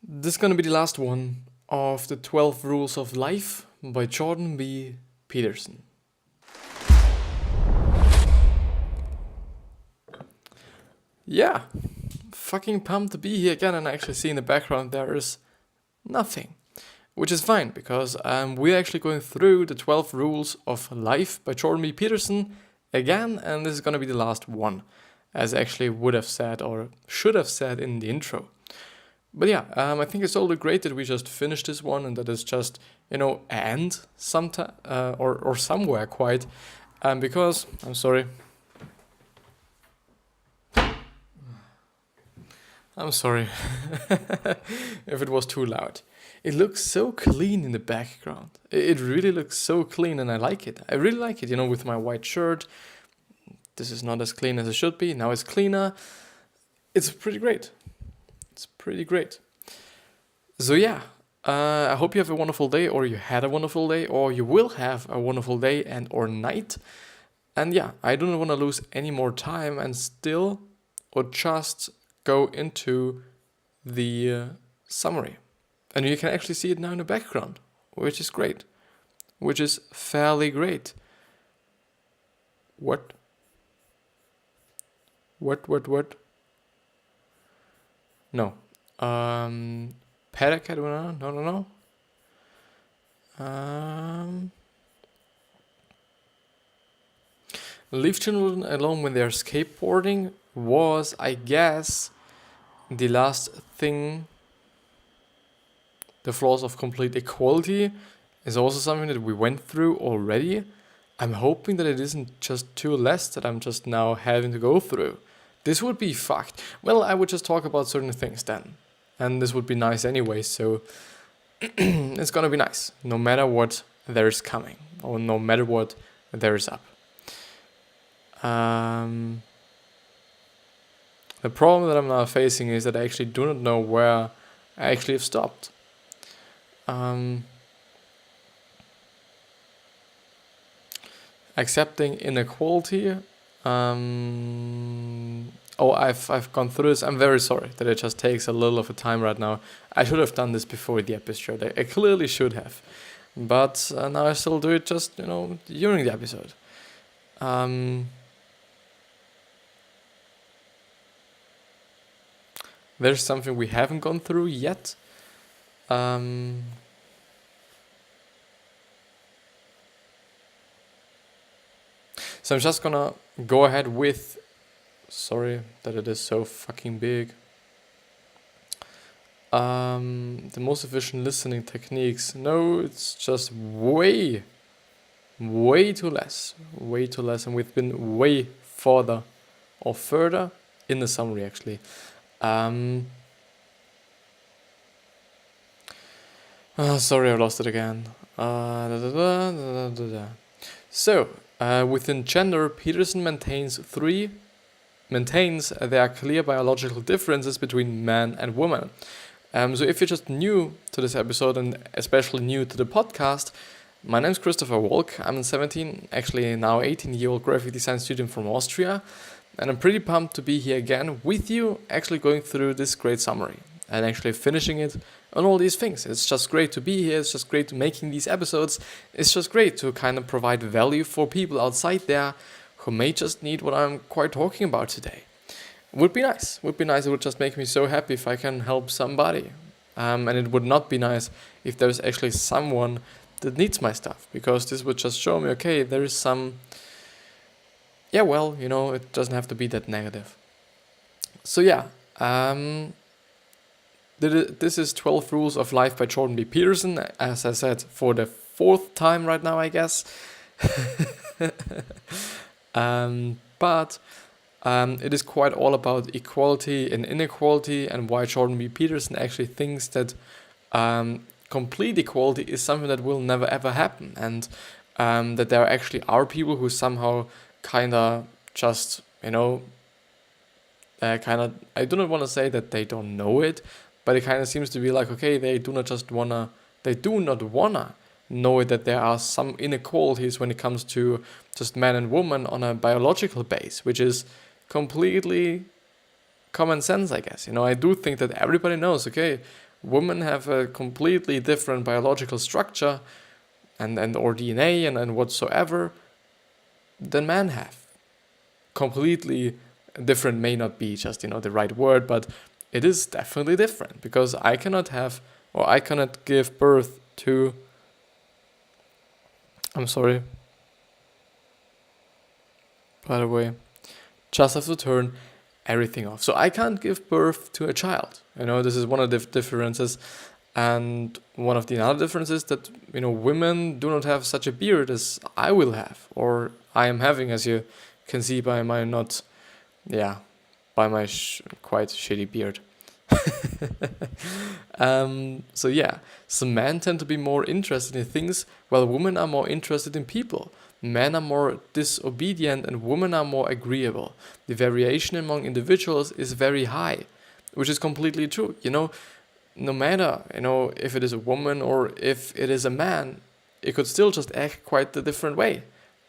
This is gonna be the last one of the 12 Rules of Life by Jordan B. Peterson. Yeah, fucking pumped to be here again, and I actually see in the background there is nothing. Which is fine, because we're actually going through the 12 Rules of Life by Jordan B. Peterson again, and this is gonna be the last one, as I actually would have said or should have said in the intro. But yeah, I think it's totally great that we just finished this one and that it's just, end sometime or somewhere quite. Because, I'm sorry. I'm sorry if it was too loud. It looks so clean in the background. It really looks so clean and I like it. I really like it, with my white shirt. This is not as clean as it should be. Now it's cleaner. It's pretty great. It's pretty great. So yeah, I hope you have a wonderful day, or you had a wonderful day, or you will have a wonderful day and or night. And yeah, I don't want to lose any more time and still or just go into the summary. And you can actually see it now in the background, which is great. Which is fairly great. What? No. Paracat, no. Leave children alone when they're skateboarding was, I guess, the last thing. The flaws of complete equality is also something that we went through already. I'm hoping that it isn't just two less that I'm just now having to go through. This would be fucked. Well, I would just talk about certain things then. And this would be nice anyway, so it's gonna be nice. No matter what there's coming, or no matter what there's up. The problem that I'm now facing is that I actually do not know where I actually have stopped. Accepting inequality. I've gone through this. I'm very sorry that it just takes a little of a time right now. I should have done this before the episode. I clearly should have. But now I still do it just, during the episode. There's something we haven't gone through yet. So I'm just gonna go ahead with, sorry that it is so fucking big. The most efficient listening techniques. No, it's just way too less. Way too less, and we've been way further in the summary actually. Sorry, I lost it again. So, within gender, Peterson maintains there are clear biological differences between man and woman. So if you're just new to this episode and especially new to the podcast, my name's Christopher Walch. I'm a 17, actually now 18-year-old graphic design student from Austria. And I'm pretty pumped to be here again with you, actually going through this great summary and actually finishing it on all these things. It's just great to be here. It's just great to making these episodes. It's just great to kind of provide value for people outside there who may just need what I'm quite talking about today. Would be nice. It would just make me so happy if I can help somebody. And it would not be nice if there's actually someone that needs my stuff, because this would just show me, okay, there is some... Yeah, well, it doesn't have to be that negative. So yeah, this is 12 Rules of Life by Jordan B. Peterson, as I said, for the fourth time right now, I guess. But it is quite all about equality and inequality, and why Jordan B. Peterson actually thinks that complete equality is something that will never ever happen, and that there actually are people who somehow kind of just, I do not want to say that they don't know it, but it kind of seems to be like, okay, they do not wanna know that there are some inequalities when it comes to just man and woman on a biological base, which is completely common sense, I guess. I do think that everybody knows, okay, women have a completely different biological structure and or DNA and whatsoever than men have. Completely different may not be just, the right word, but it is definitely different, because I cannot give birth to, I'm sorry, by the way, just have to turn everything off. So I can't give birth to a child. This is one of the differences. And one of the other differences that, women do not have such a beard as I will have, or I am having, as you can see by my quite shitty beard. So men tend to be more interested in things, while women are more interested in people. Men are more disobedient and women are more agreeable. The variation among individuals is very high, which is completely true. No matter, if it is a woman or if it is a man, it could still just act quite a different way.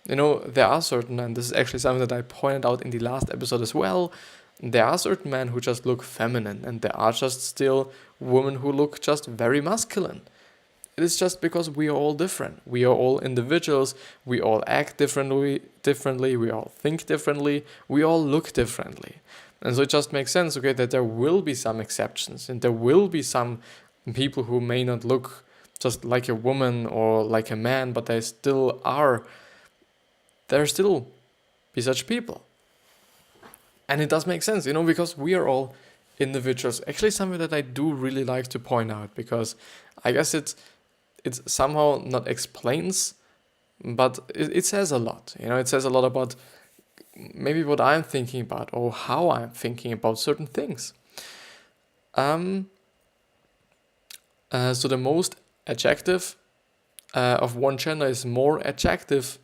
There are certain, and this is actually something that I pointed out in the last episode as well, there are certain men who just look feminine, and there are just still women who look just very masculine. It is just because we are all different. We are all individuals. We all act differently. We all think differently. We all look differently. And so it just makes sense, that there will be some exceptions, and there will be some people who may not look just like a woman or like a man, but they still are. There still be such people. And it does make sense, because we are all individuals. Actually, something that I do really like to point out, because I guess it's somehow not explains, but it says a lot. It says a lot about maybe what I'm thinking about or how I'm thinking about certain things. So the most adjective of one gender is more adjective.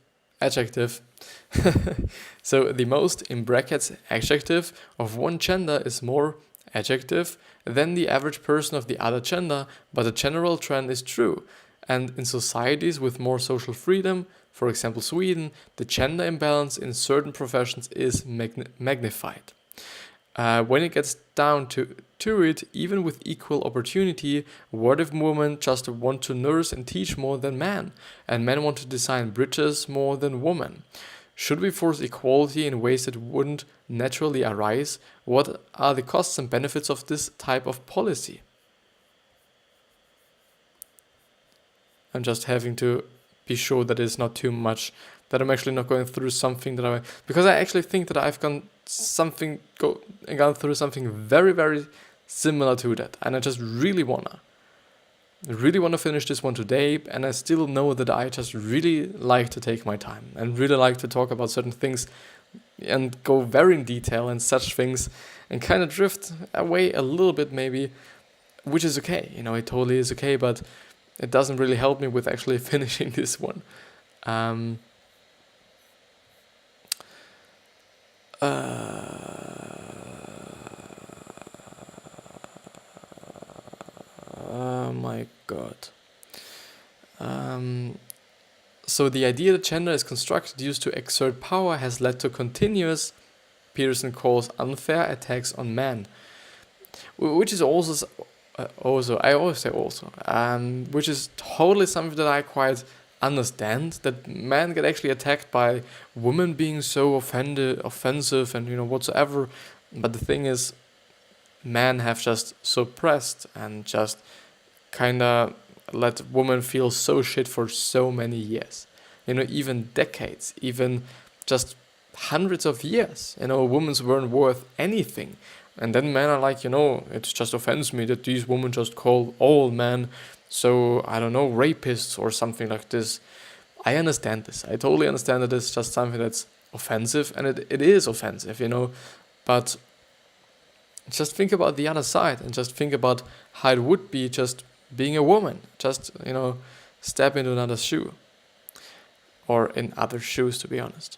So the most, in brackets, adjective of one gender is more adjective than the average person of the other gender, but the general trend is true. And in societies with more social freedom, for example Sweden, the gender imbalance in certain professions is magnified. When it gets down to it, even with equal opportunity, what if women just want to nurse and teach more than men, and men want to design bridges more than women? Should we force equality in ways that wouldn't naturally arise? What are the costs and benefits of this type of policy? I'm just having to be sure that it's not too much, that I'm actually not going through something because I actually think that I've gone through something very, very similar to that, and I just really wanna finish this one today, and I still know that I just really like to take my time and really like to talk about certain things and go very in detail and such things and kind of drift away a little bit maybe, which is okay, it totally is okay, but it doesn't really help me with actually finishing this one. Oh my god. So the idea that gender is constructed used to exert power has led to continuous, Peterson calls, unfair attacks on men, which is also, which is totally something that I quite understand, that men get actually attacked by women being so offensive and whatsoever. But the thing is, men have just suppressed and just kind of let women feel so shit for so many years, even decades, even just hundreds of years. Women weren't worth anything. And then men are like, it just offends me that these women just call all men, so, I don't know, rapists or something like this. I understand this. I totally understand that it's just something that's offensive, and it is offensive, But just think about the other side, and just think about how it would be just being a woman. Just, step into another shoe. Or in other shoes, to be honest.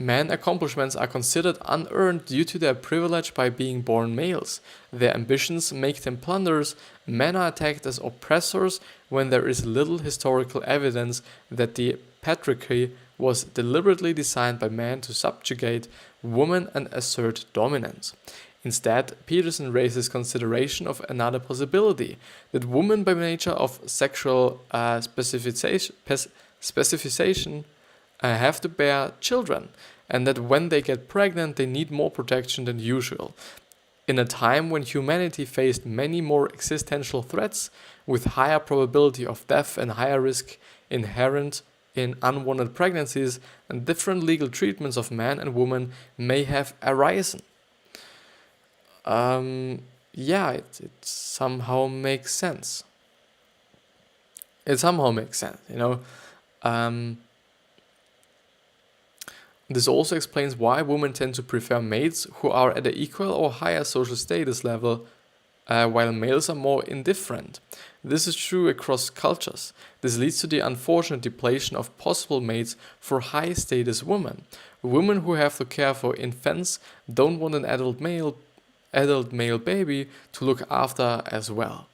Men accomplishments are considered unearned due to their privilege by being born males. Their ambitions make them plunderers. Men are attacked as oppressors when there is little historical evidence that the patriarchy was deliberately designed by men to subjugate women and assert dominance. Instead, Peterson raises consideration of another possibility, that women by nature of sexual specification have to bear children, and that when they get pregnant they need more protection than usual. In a time when humanity faced many more existential threats, with higher probability of death and higher risk inherent in unwanted pregnancies, and different legal treatments of man and woman may have arisen. It somehow makes sense. This also explains why women tend to prefer mates who are at an equal or higher social status level, while males are more indifferent. This is true across cultures. This leads to the unfortunate depletion of possible mates for high status women. Women who have to care for infants don't want an adult male baby to look after as well.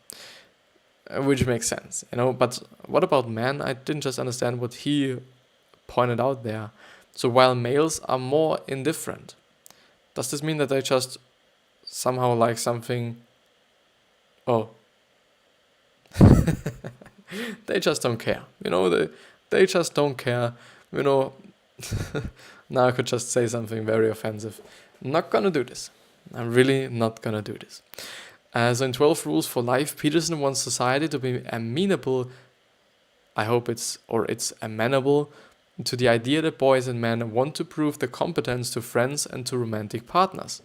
Which makes sense, but what about men? I didn't just understand what he pointed out there. So while males are more indifferent, does this mean that they just somehow like something? Oh, they just don't care. They just don't care. Now I could just say something very offensive. Not gonna do this. I'm really not gonna do this. So in 12 Rules for Life, Peterson wants society to be amenable. It's amenable to the idea that boys and men want to prove their competence to friends and to romantic partners.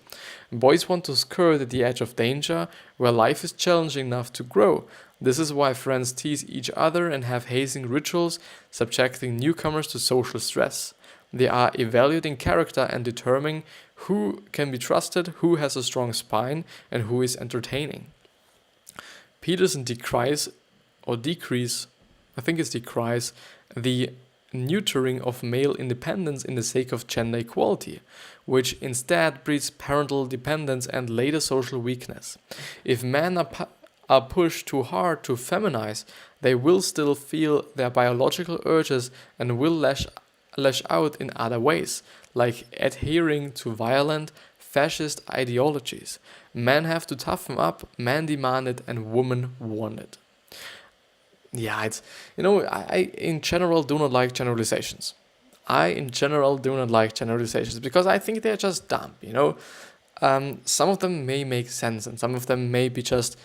Boys want to skirt at the edge of danger, where life is challenging enough to grow. This is why friends tease each other and have hazing rituals, subjecting newcomers to social stress. They are evaluating character and determining who can be trusted, who has a strong spine, and who is entertaining. Peterson decries the neutering of male independence in the sake of gender equality, which instead breeds parental dependence and later social weakness. If men are pushed too hard to feminize, they will still feel their biological urges and will lash out in other ways, like adhering to violent, fascist ideologies. Men have to toughen up, men demand it, and women want it. Yeah, I in general do not like generalizations. Because I think they're just dumb, Some of them may make sense and some of them may be just,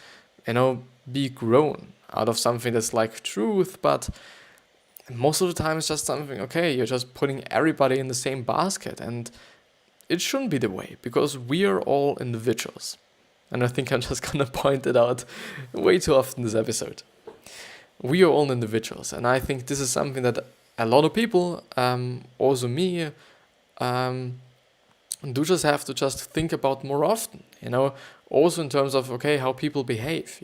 be grown out of something that's like truth, but most of the time it's just something, okay, you're just putting everybody in the same basket, and it shouldn't be the way, because we are all individuals. And I think I'm just gonna point it out way too often this episode. We are all individuals, and I think this is something that a lot of people, also me, do just have to just think about more often, also in terms of, okay, how people behave,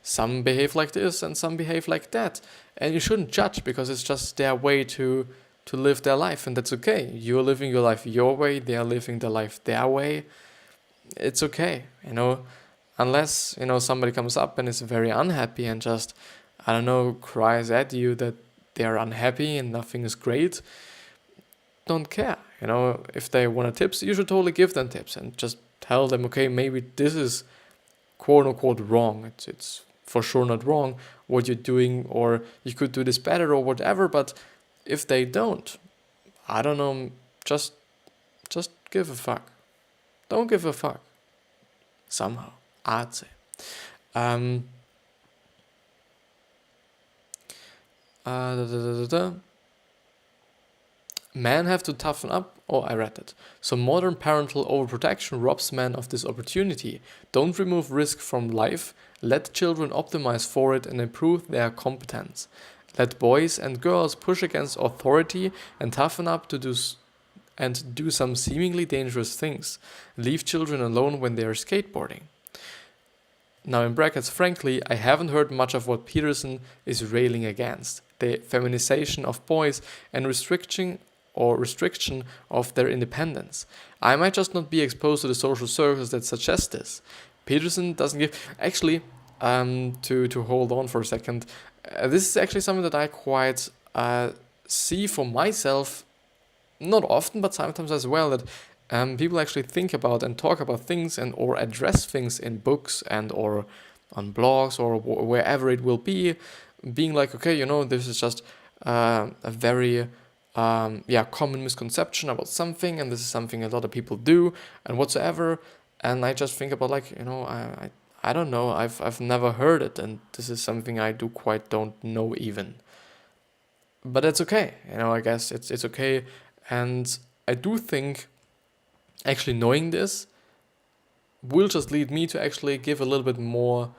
some behave like this and some behave like that, and you shouldn't judge because it's just their way to live their life, and that's okay. You're living your life your way, they are living their life their way. It's okay, unless, somebody comes up and is very unhappy and just, cries at you that they're unhappy and nothing is great. Don't care, if they want tips, you should totally give them tips and just tell them, okay, maybe this is quote unquote wrong. It's for sure not wrong what you're doing, or you could do this better or whatever. But if they don't, just give a fuck. Don't give a fuck. Somehow, I'd say. Men have to toughen up. Oh, I read it. So modern parental overprotection robs men of this opportunity. Don't remove risk from life. Let children optimize for it and improve their competence. Let boys and girls push against authority and toughen up to do some seemingly dangerous things. Leave children alone when they are skateboarding. Now in brackets, frankly, I haven't heard much of what Peterson is railing against. The feminization of boys and restriction of their independence. I might just not be exposed to the social circles that suggest this. Peterson doesn't give... Actually, to hold on for a second, this is actually something that I quite see for myself, not often, but sometimes as well, that people actually think about and talk about things and or address things in books and or on blogs or wherever it will be, being like, okay, this is just a very common misconception about something, and this is something a lot of people do and whatsoever. And I just think about like, I don't know, I've never heard it, and this is something I don't know even. But it's okay, I guess it's okay. And I do think actually knowing this will just lead me to actually give a little bit more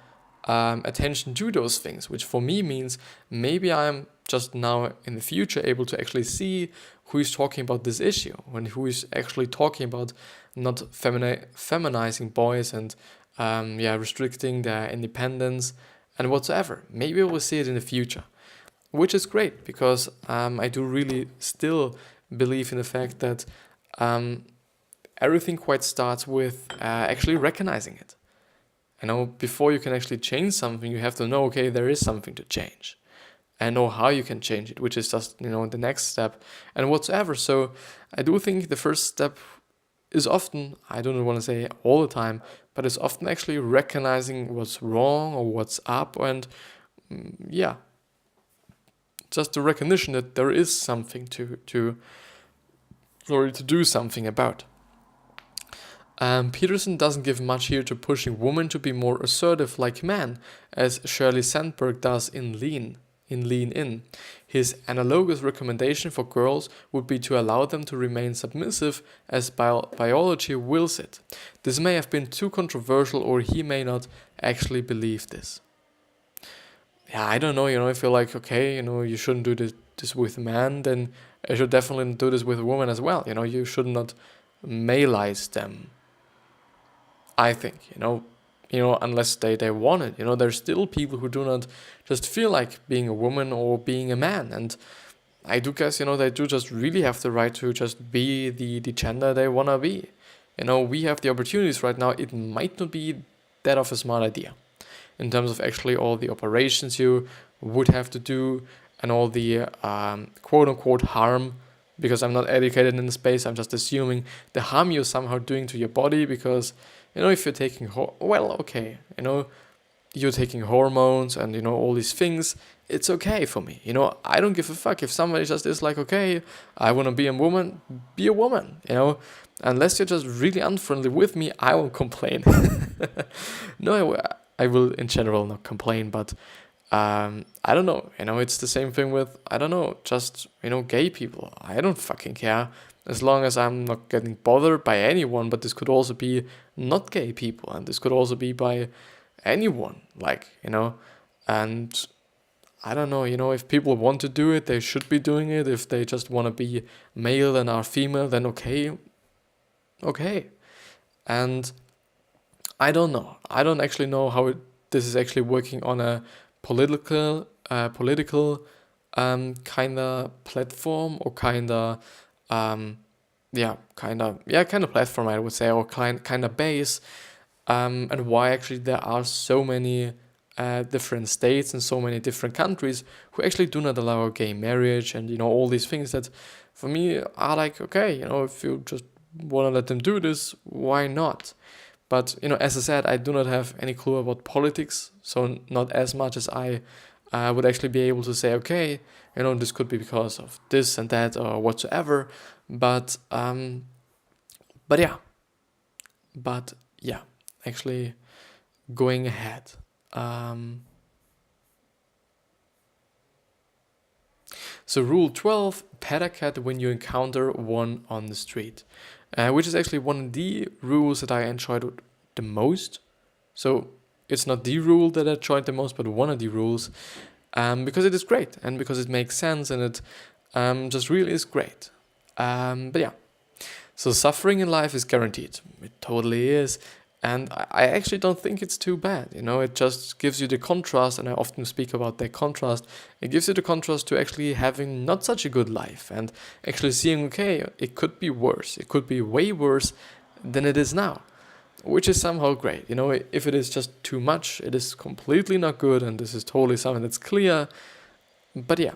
attention to those things, which for me means maybe I'm just now in the future able to actually see who is talking about this issue and who is actually talking about not feminizing boys and restricting their independence and whatsoever. Maybe we'll see it in the future, which is great because I do really still believe in the fact that everything quite starts with actually recognizing it. Before you can actually change something, you have to know, okay, there is something to change and know how you can change it, which is just, the next step and whatsoever. So I do think the first step is often, I don't want to say all the time, but it's often actually recognizing what's wrong or what's up and just the recognition that there is something to do something about. Peterson doesn't give much here to pushing women to be more assertive like men, as Shirley Sandberg does in Lean In. His analogous recommendation for girls would be to allow them to remain submissive as biology wills it. This may have been too controversial, or he may not actually believe this. Yeah, I don't know, I feel like, okay, you shouldn't do this with a man, then you should definitely do this with a woman as well. You should not malize them, I think, unless they want it. There's still people who do not just feel like being a woman or being a man. And I do guess, they do just really have the right to just be the gender they want to be. We have the opportunities right now. It might not be that of a smart idea in terms of actually all the operations you would have to do and all the quote-unquote harm, because I'm not educated in the space. I'm just assuming the harm you're somehow doing to your body because, if you're taking, you're taking hormones and, all these things, it's okay for me. I don't give a fuck if somebody just is like, okay, I want to be a woman, unless you're just really unfriendly with me, I won't complain. No, I will in general not complain, but I don't know, it's the same thing with, I don't know, just, gay people. I don't fucking care as long as I'm not getting bothered by anyone, but this could also be not gay people, and this could also be by anyone, and I don't know, if people want to do it, they should be doing it. If they just want to be male and are female, then okay. And I don't know. I don't actually know how this is actually working on a political kind of platform or kind of platform, I would say, or kind of base, and why actually there are so many different states and so many different countries who actually do not allow gay marriage and all these things that for me are like, okay, if you just want to let them do this, why not? But as I said, I do not have any clue about politics, so not as much as I would actually be able to say, okay, this could be because of this and that or whatsoever. But yeah, actually going ahead. So rule 12, pet a cat when you encounter one on the street, which is actually one of the rules that I enjoyed the most. So it's not the rule that I enjoyed the most, but one of the rules, because it is great and because it makes sense and it just really is great. But yeah, so suffering in life is guaranteed. It totally is. And I actually don't think it's too bad. It just gives you the contrast, and I often speak about that contrast. It gives you the contrast to actually having not such a good life and actually seeing, okay, it could be worse. It could be way worse than it is now, which is somehow great. If it is just too much, it is completely not good, and this is totally something that's clear. But yeah.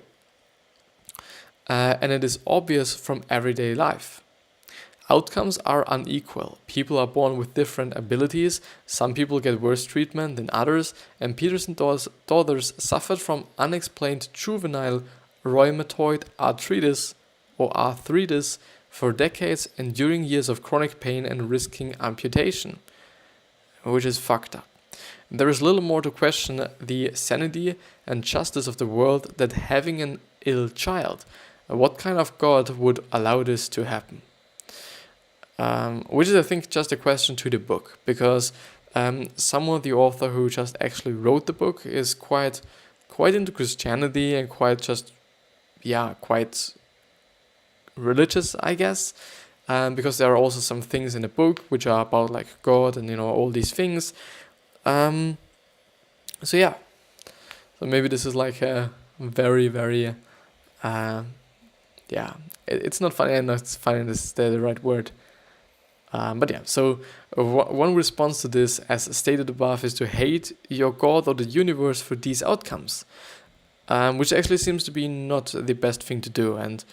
And it is obvious from everyday life. Outcomes are unequal. People are born with different abilities. Some people get worse treatment than others, and Peterson's daughters suffered from unexplained juvenile rheumatoid arthritis for decades, enduring years of chronic pain and risking amputation, which is fucked up. There is little more to question the sanity and justice of the world than having an ill child. What kind of God would allow this to happen? Which is, I think, just a question to the book, because someone, the author who just actually wrote the book, is quite into Christianity and quite religious, I guess, because there are also some things in the book which are about like God and all these things. So maybe this is like a very, very it's not funny, and it's funny is the right word. So one response to this, as stated above, is to hate your God or the universe for these outcomes, which actually seems to be not the best thing to do. And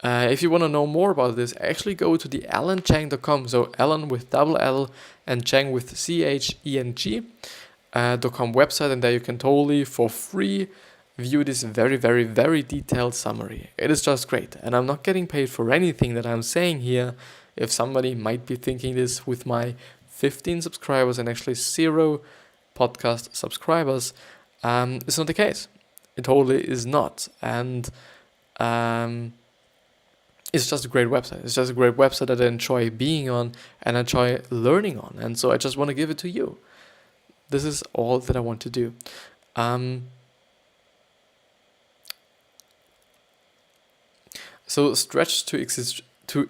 if you want to know more about this, actually go to the alancheng.com, so Alan with double L and Cheng with CHENG.com website, and there you can totally, for free, view this very, very, very detailed summary. It is just great, and I'm not getting paid for anything that I'm saying here. If somebody might be thinking this with my 15 subscribers and actually 0 podcast subscribers, it's not the case. It totally is not. And it's just a great website. It's just a great website that I enjoy being on and I enjoy learning on. And so I just want to give it to you. This is all that I want to do. So stretched to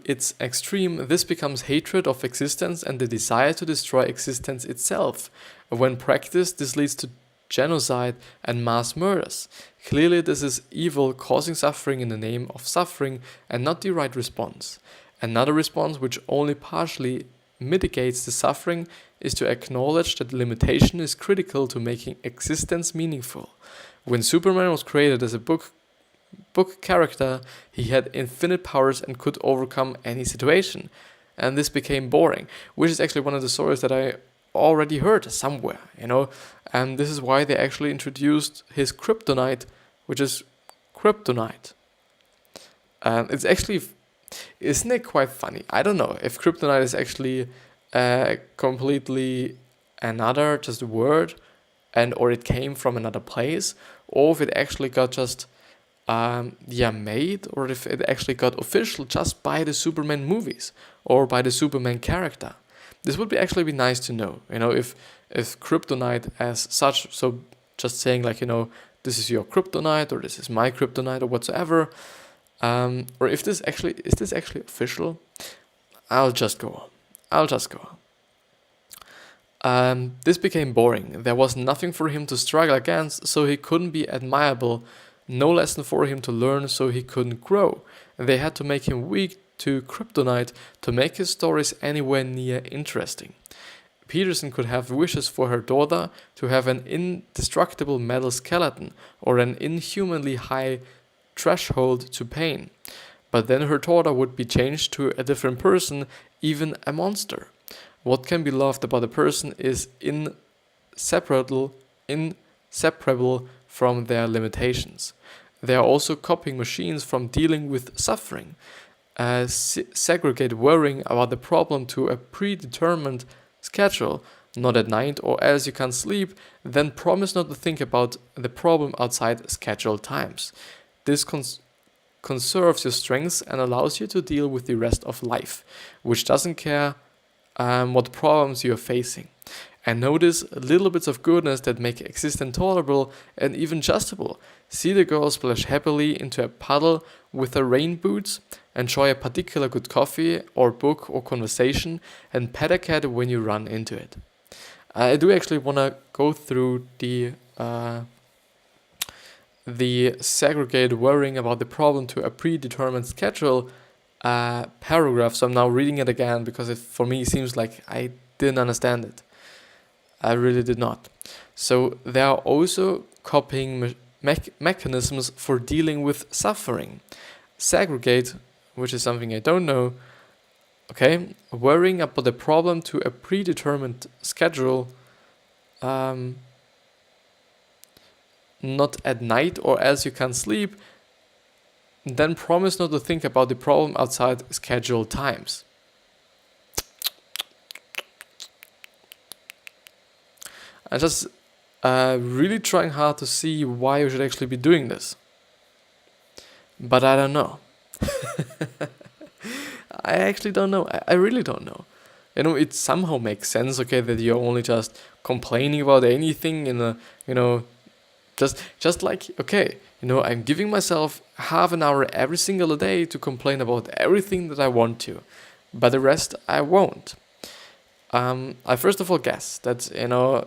its extreme, this becomes hatred of existence and the desire to destroy existence itself. When practiced, this leads to genocide and mass murders. Clearly, this is evil causing suffering in the name of suffering and not the right response. Another response, which only partially mitigates the suffering, is to acknowledge that limitation is critical to making existence meaningful. When Superman was created as a book character, he had infinite powers and could overcome any situation. And this became boring, which is actually one of the stories that I already heard somewhere, and this is why they actually introduced his kryptonite, which is kryptonite. It's actually, isn't it quite funny? I don't know if kryptonite is actually completely another just word, or it came from another place, or if it actually got just made, or if it actually got official just by the Superman movies or by the Superman character. This would actually be nice to know, if kryptonite as such, so just saying like, this is your kryptonite or this is my kryptonite or whatsoever, or if is this actually official? I'll just go on. This became boring. There was nothing for him to struggle against, so he couldn't be admirable. No lesson for him to learn, so he couldn't grow. They had to make him weak to kryptonite to make his stories anywhere near interesting. Peterson could have wishes for her daughter to have an indestructible metal skeleton or an inhumanly high threshold to pain. But then her daughter would be changed to a different person, even a monster. What can be loved about a person is inseparable from their limitations. They are also copying machines from dealing with suffering. Segregate worrying about the problem to a predetermined schedule, not at night or as you can't sleep, then promise not to think about the problem outside scheduled times. This conserves your strengths and allows you to deal with the rest of life, which doesn't care what problems you are facing. And notice little bits of goodness that make existence tolerable and even justable. See the girl splash happily into a puddle with her rain boots, enjoy a particular good coffee or book or conversation, and pet a cat when you run into it. I do actually want to go through the segregate worrying about the problem to a predetermined schedule paragraph. So I'm now reading it again because it for me seems like I didn't understand it. I really did not. So there are also copying mechanisms for dealing with suffering. Segregate, which is something I don't know, Okay, worrying about the problem to a predetermined schedule, not at night or else you can't sleep, then promise not to think about the problem outside scheduled times. I'm just really trying hard to see why you should actually be doing this. But I don't know. I actually don't know. I really don't know. It somehow makes sense, okay, that you're only just complaining about anything in a, just like, okay, I'm giving myself half an hour every single day to complain about everything that I want to, but the rest I won't. I first of all guess that,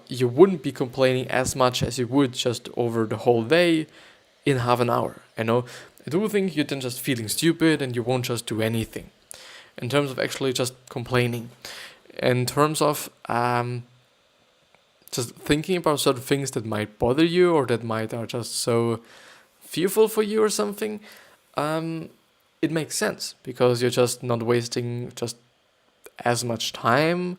you wouldn't be complaining as much as you would just over the whole day in half an hour, I do think you're then just feeling stupid and you won't just do anything. In terms of actually just complaining. In terms of just thinking about certain things that might bother you or that are just so fearful for you or something, it makes sense because you're just not wasting just as much time.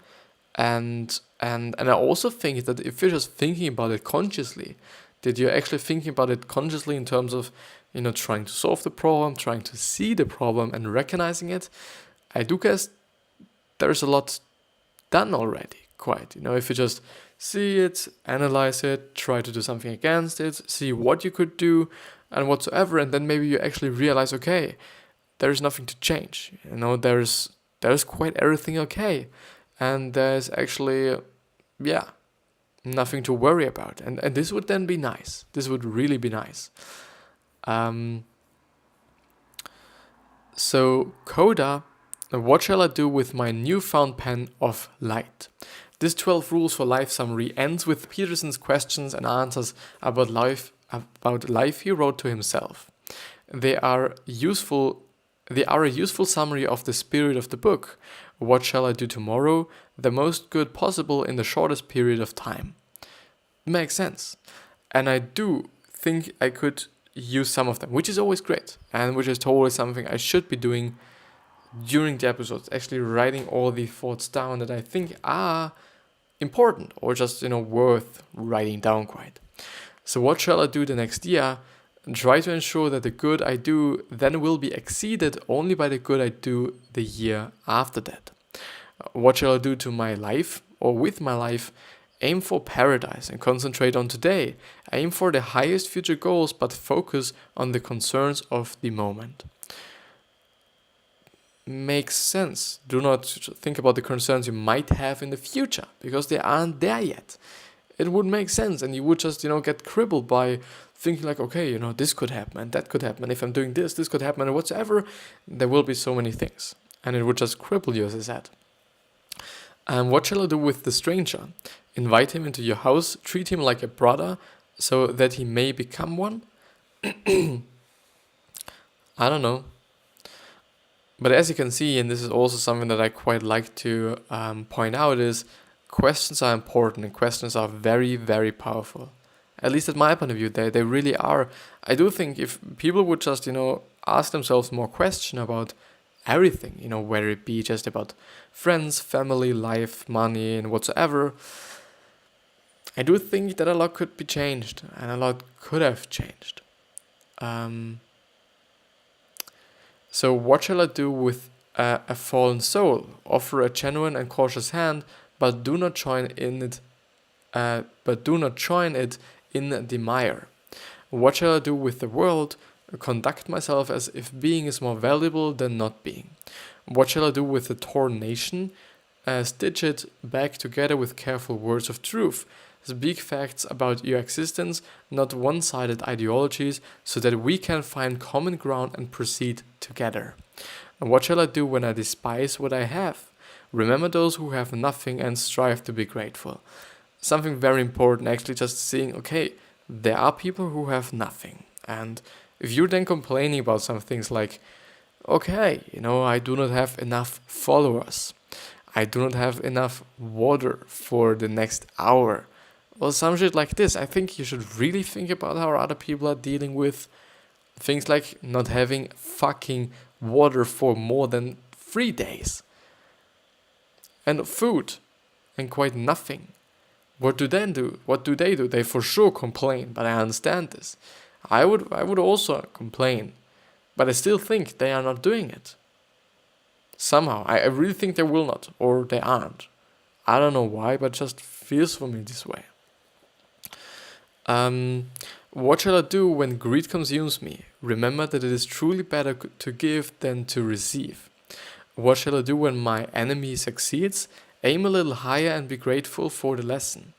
And I also think that if you're just thinking about it consciously, that you're actually thinking about it consciously in terms of, trying to solve the problem, trying to see the problem and recognizing it, I do guess there's a lot done already, quite. If you just see it, analyze it, try to do something against it, see what you could do and whatsoever, and then maybe you actually realize, okay, there's nothing to change. There's quite everything okay. And there's actually, nothing to worry about. And this would then be nice. This would really be nice. So, Coda, what shall I do with my newfound pen of light? This 12 rules for life summary ends with Peterson's questions and answers about life he wrote to himself. They are a useful summary of the spirit of the book. What shall I do tomorrow? The most good possible in the shortest period of time. Makes sense. And I do think I could use some of them, which is always great, and which is totally something I should be doing during the episodes, actually writing all the thoughts down that I think are important or just, worth writing down quite. So what shall I do the next year? Try to ensure that the good I do then will be exceeded only by the good I do the year after that. What shall I do to my life or with my life? Aim for paradise and concentrate on today. Aim for the highest future goals, but focus on the concerns of the moment. Makes sense. Do not think about the concerns you might have in the future, because they aren't there yet. It would make sense, and you would just, get crippled by thinking like, okay, this could happen, and that could happen. If I'm doing this could happen, and whatsoever. There will be so many things, and it would just cripple you, as I said. And what shall I do with the stranger? Invite him into your house, treat him like a brother, so that he may become one? I don't know. But as you can see, and this is also something that I quite like to point out, is questions are important and questions are very, very powerful. At least at my point of view, they really are. I do think if people would just, ask themselves more questions about everything, whether it be just about friends, family, life, money, and whatsoever, I do think that a lot could be changed and a lot could have changed. So what shall I do with a fallen soul? Offer a genuine and cautious hand, but do not join it in the mire. What shall I do with the world? Conduct myself as if being is more valuable than not being. What shall I do with the torn nation? Stitch it back together with careful words of truth. Speak facts about your existence, not one-sided ideologies, so that we can find common ground and proceed together. And what shall I do when I despise what I have? Remember those who have nothing and strive to be grateful. Something very important, actually, just seeing, okay, there are people who have nothing. And if you're then complaining about some things like, okay, I do not have enough followers. I do not have enough water for the next hour. Well, some shit like this, I think you should really think about how other people are dealing with things like not having fucking water for more than 3 days. and food and quite nothing. What do they do? What do they do? They for sure complain, but I understand this. I would also complain, but I still think they are not doing it. Somehow, I really think they will not, or they aren't. I don't know why, but it just feels for me this way. What shall I do when greed consumes me? Remember that it is truly better to give than to receive. What shall I do when my enemy succeeds? Aim a little higher and be grateful for the lesson.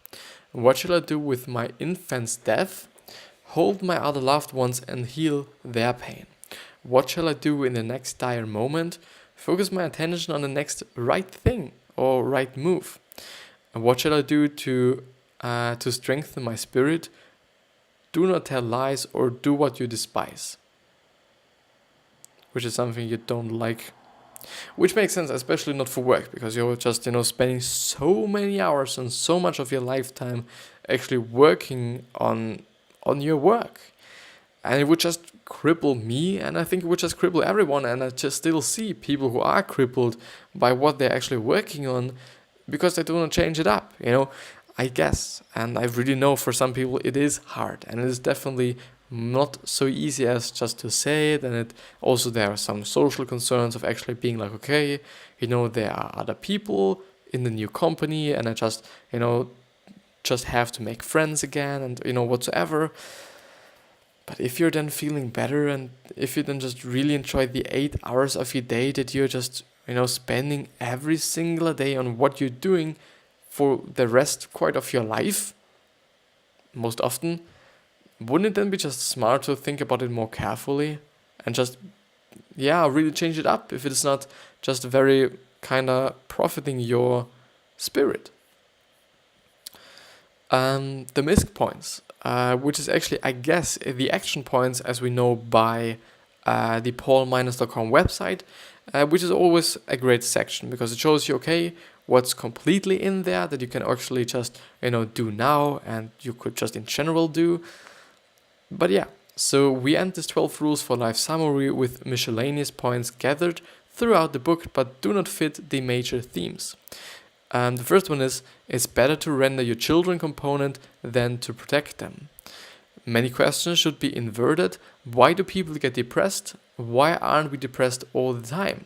What shall I do with my infant's death? Hold my other loved ones and heal their pain. What shall I do in the next dire moment? Focus my attention on the next right thing or right move. And what shall I do to strengthen my spirit? Do not tell lies or do what you despise. Which is something you don't like. Which makes sense, especially not for work, because you're just, spending so many hours and so much of your lifetime actually working on your work. And it would just cripple me, and I think it would just cripple everyone, and I just still see people who are crippled by what they're actually working on because they don't change it up, I guess. And I really know for some people it is hard, and it is definitely not so easy as just to say it. And it also, there are some social concerns of actually being like, okay, there are other people in the new company, and I just have to make friends again, and whatsoever. But if you're then feeling better, and if you then just really enjoy the 8 hours of your day that you're just spending every single day on what you're doing for the rest quite of your life, most often, wouldn't it then be just smart to think about it more carefully and just, really change it up if it's not just very kind of profiting your spirit? The misc points, which is actually, I guess, the action points as we know by the paulminus.com website, which is always a great section because it shows you, okay, what's completely in there that you can actually just, do now and you could just in general do. But so we end this 12 rules for life summary with miscellaneous points gathered throughout the book but do not fit the major themes. The first one is, it's better to render your children component than to protect them. Many questions should be inverted. Why do people get depressed? Why aren't we depressed all the time?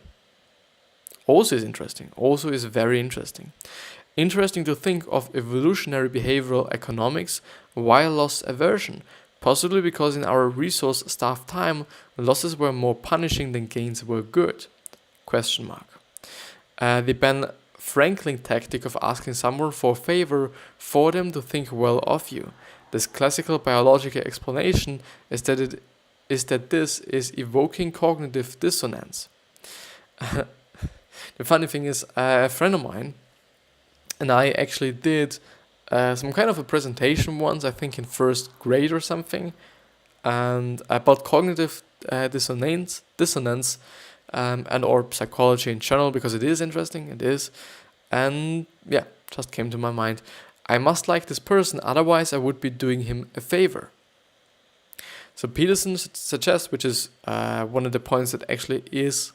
Also is very interesting. Interesting to think of evolutionary behavioral economics, why loss aversion? Possibly because in our resource-starved time, losses were more punishing than gains were good? The Ben Franklin tactic of asking someone for a favor for them to think well of you. This classical biological explanation is that this is evoking cognitive dissonance. The funny thing is, a friend of mine and I actually did some kind of a presentation once, I think in first grade or something, and about cognitive dissonance, and or psychology in general, because it is interesting, and just came to my mind. I must like this person, otherwise I would be doing him a favor. So Peterson suggests, which is one of the points that actually is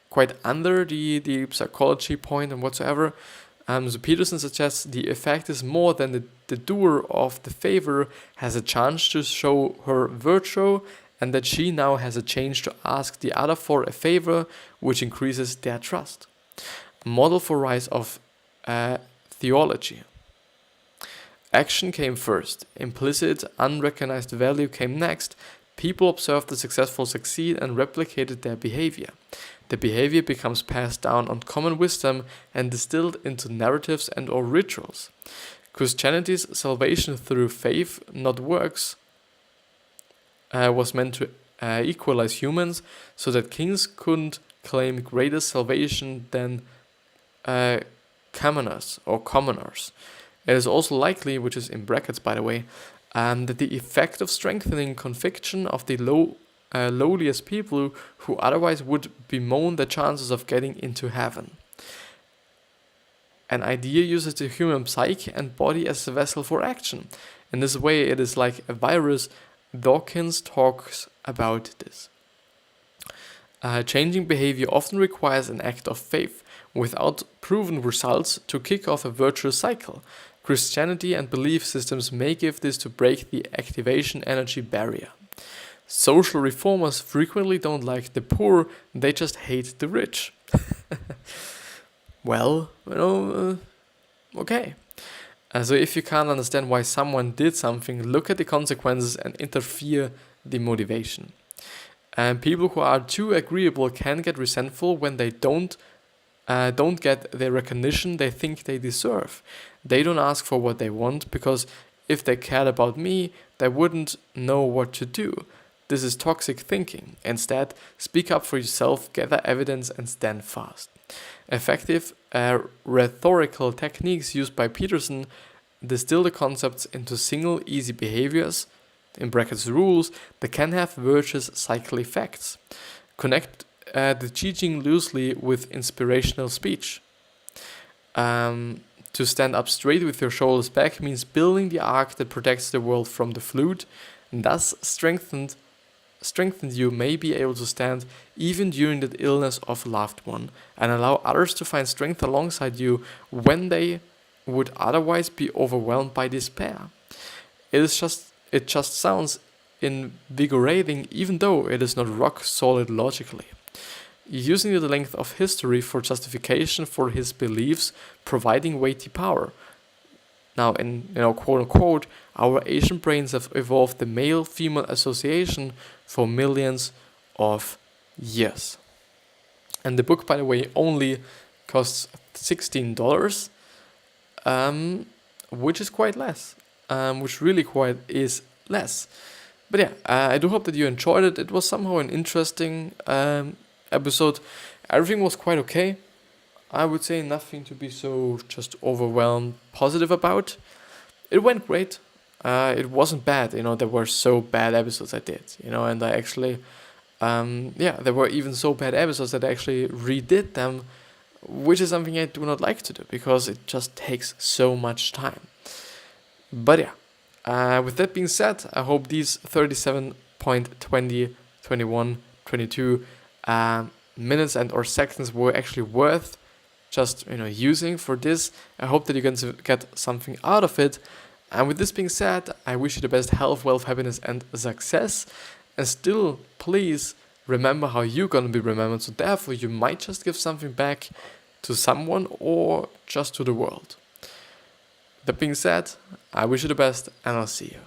quite under the psychology point and whatsoever. So Peterson suggests the effect is more than the doer of the favor has a chance to show her virtue, and that she now has a chance to ask the other for a favor, which increases their trust. A model for rise of theology. Action came first. Implicit, unrecognized value came next. People observed the successful succeed and replicated their behavior. The behavior becomes passed down on common wisdom and distilled into narratives and or rituals. Christianity's salvation through faith, not works, was meant to equalize humans so that kings couldn't claim greater salvation than commoners. It is also likely, which is in brackets by the way, that the effect of strengthening conviction of the lowliest people who otherwise would bemoan the chances of getting into heaven. An idea uses the human psyche and body as a vessel for action. In this way, it is like a virus. Dawkins talks about this. Changing behavior often requires an act of faith. without proven results to kick off a virtuous cycle. Christianity and belief systems may give this to break the activation energy barrier. Social reformers frequently don't like the poor, they just hate the rich. Well, okay. So if you can't understand why someone did something, look at the consequences and interfere the motivation. And people who are too agreeable can get resentful when they don't get the recognition they think they deserve. They don't ask for what they want, because if they cared about me, they wouldn't know what to do. This is toxic thinking. Instead, speak up for yourself, gather evidence, and stand fast. Effective rhetorical techniques used by Peterson distill the concepts into single easy behaviors, in brackets rules, that can have virtuous cycle effects. Connect the teaching loosely with inspirational speech. To stand up straight with your shoulders back means building the ark that protects the world from the flood, and thus strengthened you may be able to stand even during the illness of a loved one, and allow others to find strength alongside you when they would otherwise be overwhelmed by despair. It just sounds invigorating, even though it is not rock solid logically. Using the length of history for justification for his beliefs, providing weighty power. Now, in quote unquote, our Asian brains have evolved the male-female association for millions of years. And the book, by the way, only costs $16, which is quite less, which really quite is less. But yeah, I do hope that you enjoyed it. It was somehow an interesting episode. Everything was quite okay. I would say nothing to be so just overwhelmed positive about. It went great. It wasn't bad. There were so bad episodes I did. And I actually, there were even so bad episodes that I actually redid them, which is something I do not like to do because it just takes so much time. But yeah, with that being said, I hope these 37.20, 21, 22 minutes and or seconds were actually worth just using for this. I hope that you're going to get something out of it. And with this being said, I wish you the best health, wealth, happiness, and success. And still, please remember how you're going to be remembered. So therefore, you might just give something back to someone or just to the world. That being said, I wish you the best, and I'll see you.